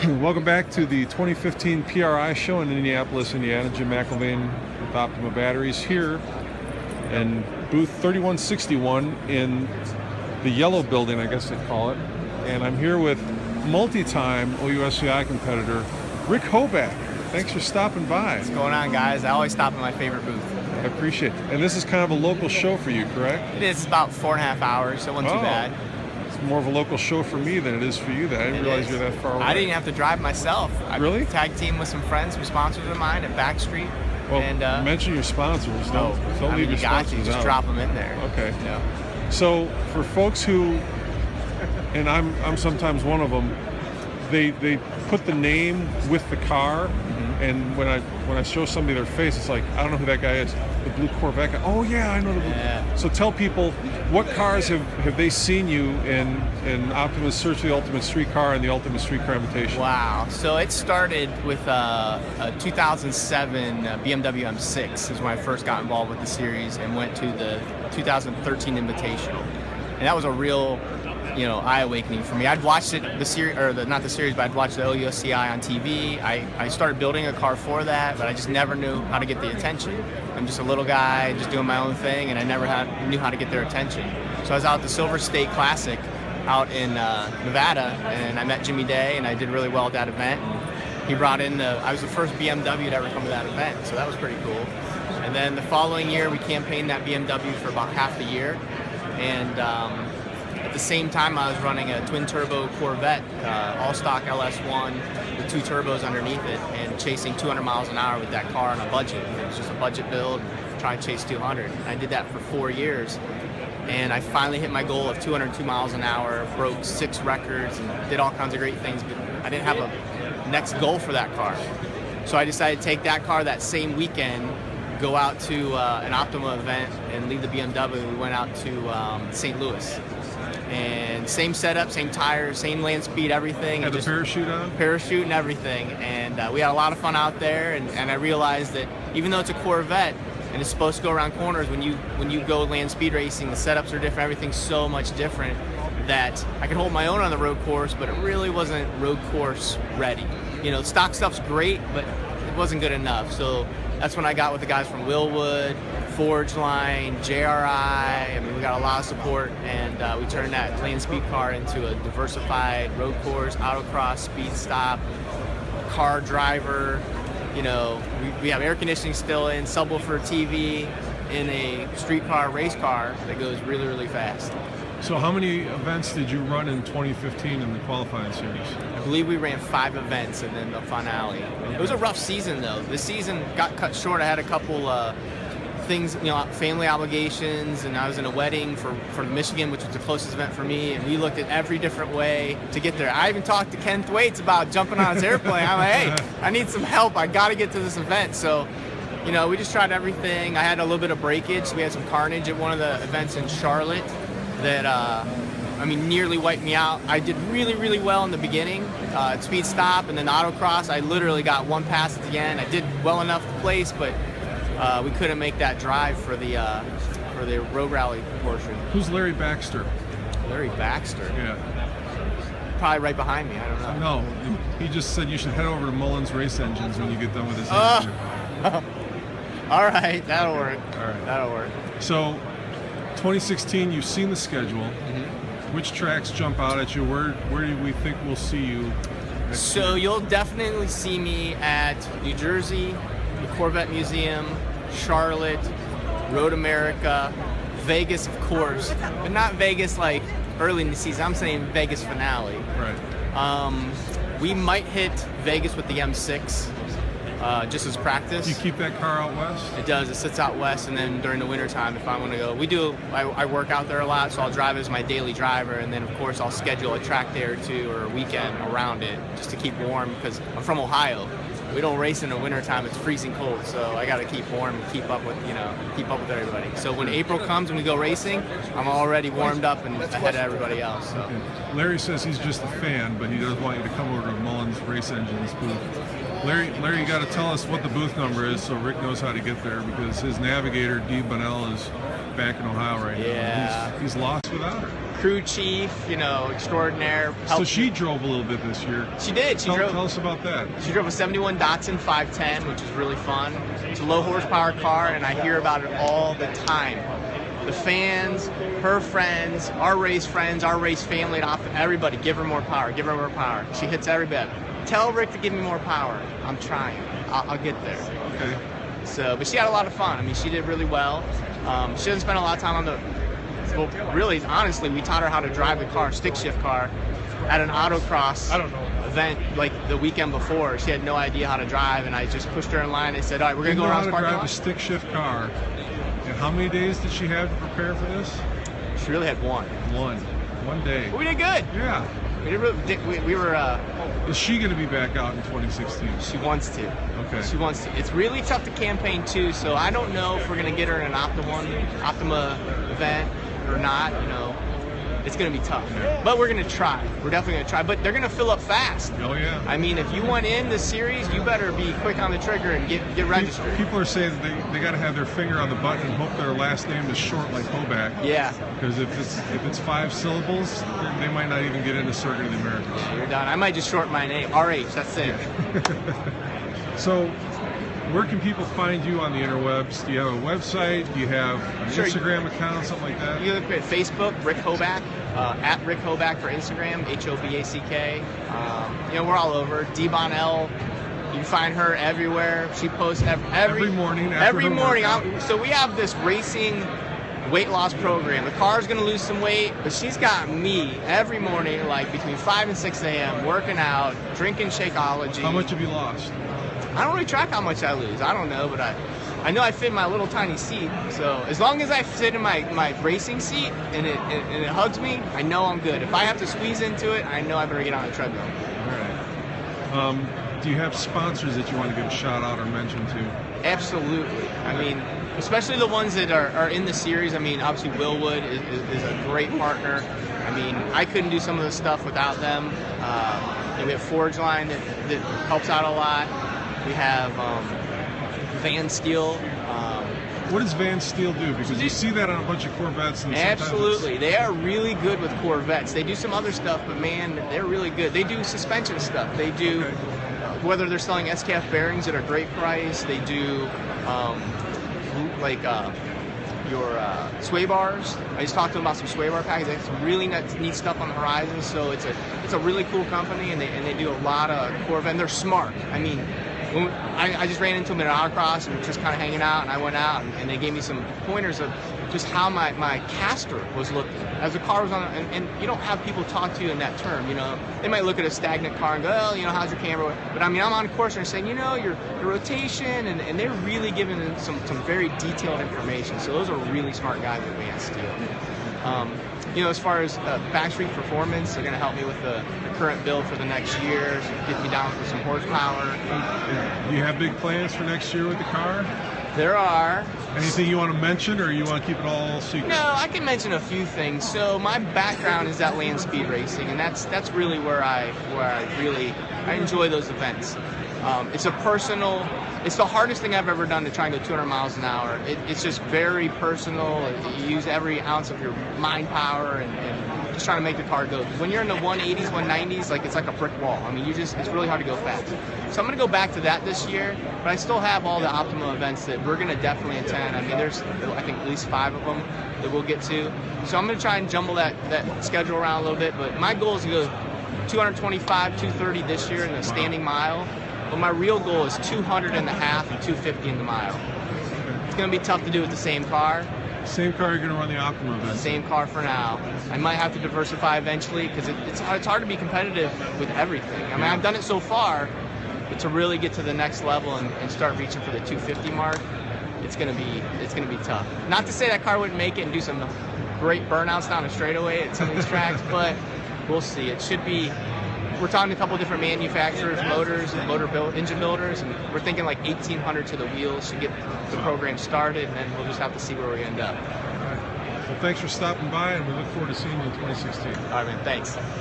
Welcome back to the 2015 PRI Show in Indianapolis, Indiana. Jim McElvain with Optima Batteries here in booth 3161 in the yellow building, I guess they call it. And I'm here with multi-time OUSCI competitor Rick Hoback. Thanks for stopping by. What's going on, guys? I always stop at my favorite booth. I appreciate it. And this is kind of a local show for you, correct? It is about 4.5 hours, so it wasn't too bad. It's more of a local show for me than it is for you. I didn't realize you're that far away. I didn't have to drive myself. Really? I tag team with some friends, some sponsors of mine at Backstreet. Well, and, mention your sponsors. Don't leave your sponsors out. Just drop them in there. Okay. You know? So for folks who, and I'm sometimes one of them, they put the name with the car, and when I show somebody their face, it's like, I don't know who that guy is. The blue Corvette guy. Oh yeah, I know the blue. Yeah. So tell people, what cars have they seen you in Optima's Search for the Ultimate Street Car and the Ultimate Street Car Invitation? Wow. So it started with a 2007 BMW M6 is when I first got involved with the series and went to the 2013 Invitational, and that was a real, eye-awakening for me. I'd watched it, the series, or not the series, but I'd watched the OUSCI on TV. I started building a car for that, but I just never knew how to get the attention. I'm just a little guy, just doing my own thing, and I never knew how to get their attention. So I was out at the Silver State Classic out in Nevada, and I met Jimmy Day, and I did really well at that event. And he brought in I was the first BMW to ever come to that event, so that was pretty cool. And then the following year, we campaigned that BMW for about half the year, and at the same time, I was running a twin-turbo Corvette, all-stock LS1 with 2 turbos underneath it, and chasing 200 miles an hour with that car on a budget. It was just a budget build, trying to chase 200. And I did that for 4 years, and I finally hit my goal of 202 miles an hour, broke 6 records, and did all kinds of great things, but I didn't have a next goal for that car. So I decided to take that car that same weekend, go out to an Optima event, and leave the BMW. We went out to St. Louis. And same setup, same tires, same land speed, everything. Had the parachute on? Parachute and everything. And we had a lot of fun out there. And I realized that even though it's a Corvette and it's supposed to go around corners, when you go land speed racing, the setups are different, everything's so much different that I could hold my own on the road course, but it really wasn't road course ready. Stock stuff's great, but it wasn't good enough. So that's when I got with the guys from Willwood, Forge Line, JRI. I mean, we got a lot of support, and we turned that land speed car into a diversified road course, autocross, speed stop, car driver. We have air conditioning still in, subwoofer TV, in a street car, race car that goes really, really fast. So how many events did you run in 2015 in the qualifying series? I believe we ran 5 events and then the finale. It was a rough season, though. The season got cut short. I had a couple things, family obligations, and I was in a wedding for Michigan, which was the closest event for me, and we looked at every different way to get there. I even talked to Ken Thwaites about jumping on his airplane. I'm like, hey, I need some help. I got to get to this event. So, we just tried everything. I had a little bit of breakage. We had some carnage at one of the events in Charlotte that, nearly wiped me out. I did really, really well in the beginning at speed stop, and then autocross, I literally got 1 pass at the end. I did well enough to place, but we couldn't make that drive for the road rally portion. Who's Larry Baxter? Larry Baxter? Yeah. Probably right behind me. I don't know. No, he just said you should head over to Mullins Race Engines when you get done with this interview. All right, that'll work. All right. That'll work. So, 2016, you've seen the schedule. Which tracks jump out at you? Where do we think we'll see you next year? You'll definitely see me at New Jersey, the Corvette Museum, Charlotte, Road America, Vegas, of course, but not Vegas like early in the season. I'm saying Vegas finale. Right. We might hit Vegas with the M6 just as practice. Do you keep that car out west? It does. It sits out west, and then during the wintertime, if I want to go, I work out there a lot, so I'll drive it as my daily driver, and then of course I'll schedule a track day or 2 or a weekend around it just to keep warm, because I'm from Ohio. We don't race in the wintertime, it's freezing cold, so I got to keep warm and keep up with everybody. So when April comes and we go racing, I'm already warmed up and ahead of everybody else. So. Okay. Larry says he's just a fan, but he does want you to come over to Mullins Race Engines booth. Larry, you got to tell us what the booth number is so Rick knows how to get there, because his navigator, Dee Bunnell, is back in Ohio right now. Yeah. He's lost without her. crew chief, you know, extraordinaire. So she drove a little bit this year. She did. Tell us about that. She drove a 71 Datsun 510, which is really fun. It's a low horsepower car, and I hear about it all the time. The fans, her friends, our race family, everybody, give her more power, give her more power. She hits every bit. Tell Rick to give me more power. I'm trying. I'll get there. Okay. So, but she had a lot of fun. I mean, she did really well. She doesn't spend a lot of time on the, well, really, honestly, we taught her how to drive the car, stick shift car, at an autocross event like the weekend before. She had no idea how to drive, and I just pushed her in line. I said, all right, we're going to go around the parking lot. Drive a stick shift car. And how many days did she have to prepare for this? She really had one. One day. We did good. Yeah. We were. Is she going to be back out in 2016? She wants to. Okay. She wants to. It's really tough to campaign too, so I don't know if we're going to get her in an Optima event or not. You know, it's going to be tough. Yeah. But we're going to try. We're definitely going to try. But they're going to fill up fast. Oh yeah. I mean, if you want in the series, you better be quick on the trigger and get registered. People are saying they got to have their finger on the button and hope their last name is short like Hoback. Yeah. Because if it's 5 syllables, they might not even get into Circuit of the Americas. You're done. I might just shorten my name. RH. That's it. Yeah. So, where can people find you on the interwebs? Do you have a website? Do you have an Instagram account, something like that? You look at Facebook, Rick Hoback, at Rick Hoback for Instagram, Hoback. You know, we're all over. D-Bon-L, you can find her everywhere. She posts every morning. Every morning. So we have this racing weight loss program. The car's going to lose some weight, but she's got me every morning, like between 5 and 6 a.m., working out, drinking Shakeology. How much have you lost? I don't really track how much I lose. I don't know, but I know I fit in my little tiny seat. So as long as I sit in my racing seat and it hugs me, I know I'm good. If I have to squeeze into it, I know I better get on the treadmill. All right. Do you have sponsors that you want to give a shout out or mention to? Absolutely. I mean, especially the ones that are in the series. I mean, obviously Willwood is a great partner. I mean, I couldn't do some of this stuff without them. And we have Forge Line that helps out a lot. We have Van Steel. What does Van Steel do? Because you see that on a bunch of Corvettes. And absolutely. They are really good with Corvettes. They do some other stuff, but man, they're really good. They do suspension stuff. They do, whether they're selling SKF bearings at a great price, they do your sway bars. I just talked to them about some sway bar packages. They have some really neat stuff on the horizon. So it's a really cool company, and they do a lot of Corvette. And they're smart. I mean, I just ran into them in an autocross and just kind of hanging out, and I went out and they gave me some pointers of just how my caster was looking as the car was on, and you don't have people talk to you in that term, you know. They might look at a stagnant car and go, oh, you know, how's your camber? But I mean, I'm on course and saying, you know, your rotation, and they're really giving them some very detailed information. So those are really smart guys at Van Steel. You know, as far as Backstreet Performance, they're going to help me with the current build for the next year, get me down with some horsepower. Do you have big plans for next year with the car? There are. Anything you want to mention, or you want to keep it all secret? No, I can mention a few things. So my background is at land speed racing, and that's really where I enjoy those events. It's a personal. It's the hardest thing I've ever done to try and go 200 miles an hour. It's just very personal. You use every ounce of your mind power and just trying to make the car go. When you're in the 180s, 190s, like it's like a brick wall. I mean, it's really hard to go fast. So I'm going to go back to that this year, but I still have all the Optima events that we're going to definitely attend. I mean, there's, I think, at least 5 of them that we'll get to. So I'm going to try and jumble that schedule around a little bit, but my goal is to go 225, 230 this year in the standing mile. But my real goal is 200 in the half and 250 in the mile. It's going to be tough to do with the same car. Same car you're going to run the Optima event? Same car for now. I might have to diversify eventually because it's hard to be competitive with everything. I mean, I've done it so far, but to really get to the next level and start reaching for the 250 mark, it's going to be tough. Not to say that car wouldn't make it and do some great burnouts down a straightaway at some of these tracks, but we'll see. It should be. We're talking to a couple of different manufacturers, motors and engine builders, and we're thinking like 1,800 to the wheels to get the program started, and then we'll just have to see where we end up. All right. Well, thanks for stopping by, and we look forward to seeing you in 2016. All right, man. Thanks.